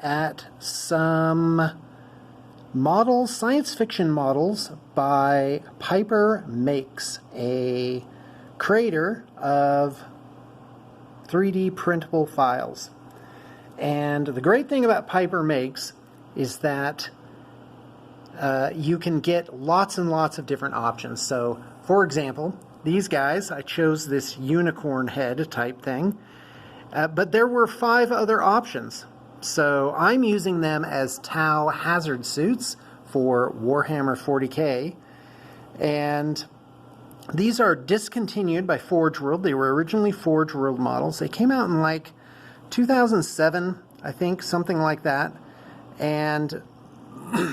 at some models, science fiction models by Piper Makes, a creator of 3D printable files. And the great thing about Piper Makes is that you can get lots and lots of different options. So, for example, these guys, I chose this unicorn head type thing, but there were 5 other options. So I'm using them as Tau hazard suits for Warhammer 40K, and these are discontinued by Forge World. They were originally Forge World models. They came out in like 2007, I think, something like that, and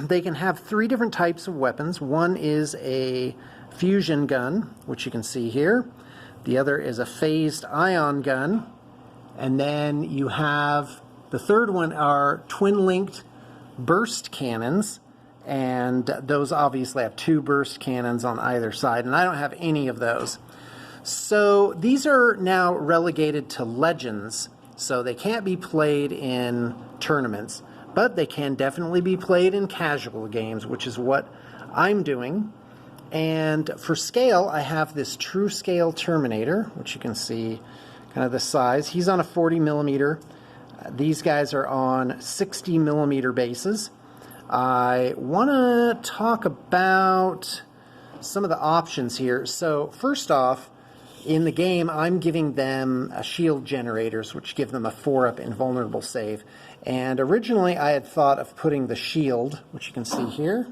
they can have 3 different types of weapons. One is a fusion gun, which you can see here. The other is a phased ion gun. And then you have the third one are twin-linked burst cannons. And those obviously have 2 burst cannons on either side. And I don't have any of those. So these are now relegated to legends. So they can't be played in tournaments. But they can definitely be played in casual games, which is what I'm doing. And for scale, I have this true scale Terminator, which you can see kind of the size. He's on a 40 millimeter. These guys are on 60 millimeter bases. I want to talk about some of the options here. So first off, in the game, I'm giving them shield generators, which give them a 4-up invulnerable save. And originally, I had thought of putting the shield, which you can see here,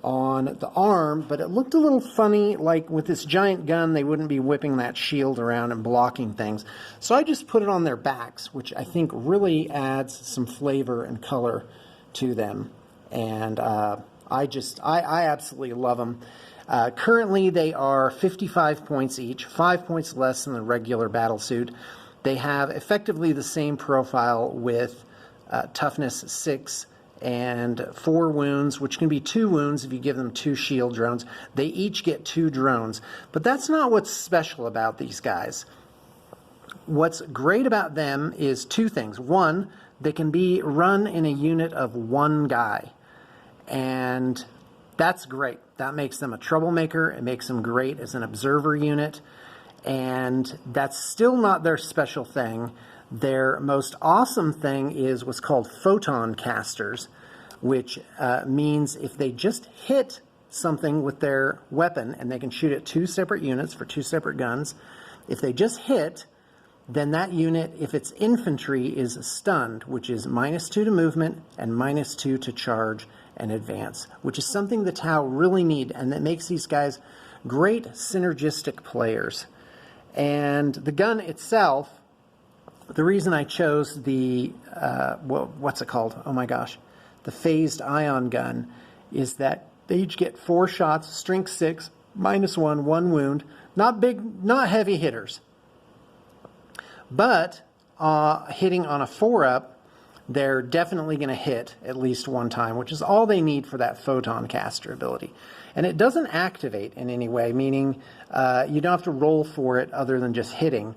on the arm, but it looked a little funny, like with this giant gun, they wouldn't be whipping that shield around and blocking things. So I just put it on their backs, which I think really adds some flavor and color to them. And I absolutely love them. Currently, they are 55 points each, 5 points less than the regular battlesuit. They have effectively the same profile with toughness 6 and 4 wounds, which can be 2 wounds if you give them 2 shield drones. They each get 2 drones. But that's not what's special about these guys. What's great about them is 2 things. One, they can be run in a unit of 1 guy. And that's great. That makes them a troublemaker. It makes them great as an observer unit. And that's still not their special thing. Their most awesome thing is what's called photon casters, which means if they just hit something with their weapon, and they can shoot at 2 separate units for 2 separate guns, if they just hit, then that unit, if it's infantry, is stunned, which is -2 to movement and -2 to charge and advance, which is something the Tau really need, and that makes these guys great synergistic players. And the gun itself, the reason I chose the, what's it called? Oh my gosh. The phased ion gun is that they each get 4 shots, strength 6, -1, 1 wound. Not big, not heavy hitters. But hitting on a 4-up, they're definitely going to hit at least 1 time, which is all they need for that photon caster ability. And it doesn't activate in any way, meaning you don't have to roll for it other than just hitting.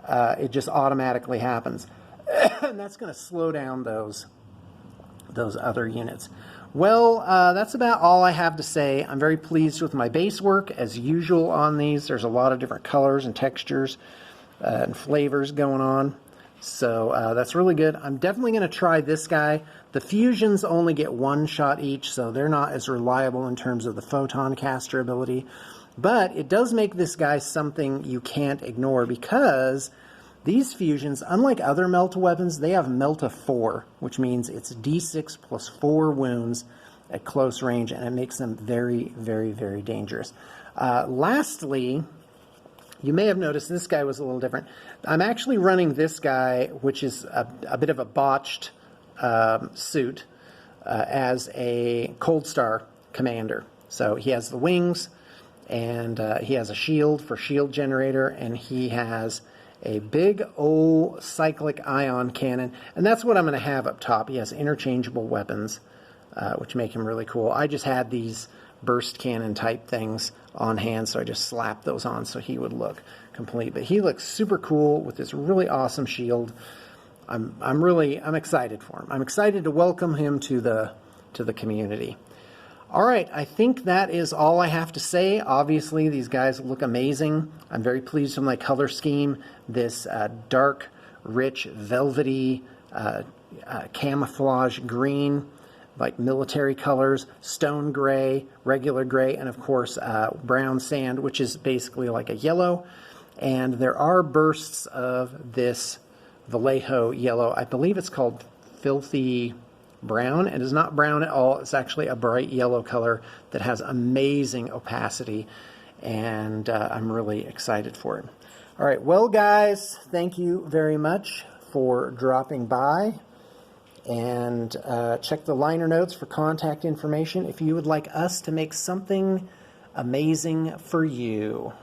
It just automatically happens. And that's going to slow down those other units. Well, that's about all I have to say. I'm very pleased with my base work, as usual on these. There's a lot of different colors and textures and flavors going on. So that's really good. I'm definitely going to try this guy. The fusions only get 1 shot each, so they're not as reliable in terms of the photon caster ability. But it does make this guy something you can't ignore, because these fusions, unlike other Melta weapons, they have Melta 4, which means it's D6 plus 4 wounds at close range, and it makes them very, very, very dangerous. Lastly, you may have noticed this guy was a little different. I'm actually running this guy, which is a bit of a botched suit, as a Cold Star commander. So he has the wings, and he has a shield for shield generator, and he has a big old cyclic ion cannon, and that's what I'm going to have up top. He has interchangeable weapons, which make him really cool. I just had these burst cannon type things on hand, so I just slapped those on so he would look complete. But he looks super cool with this really awesome shield. I'm excited for him. I'm excited to welcome him to the community. All right, I think that is all I have to say. Obviously, these guys look amazing. I'm very pleased with my color scheme. This dark, rich, velvety, camouflage green, like military colors, stone gray, regular gray, and of course brown sand, which is basically like a yellow. And there are bursts of this Vallejo yellow. I believe it's called Filthy Brown. It is not brown at all. It's actually a bright yellow color that has amazing opacity, and I'm really excited for it. All right, well guys, thank you very much for dropping by, and check the liner notes for contact information if you would like us to make something amazing for you.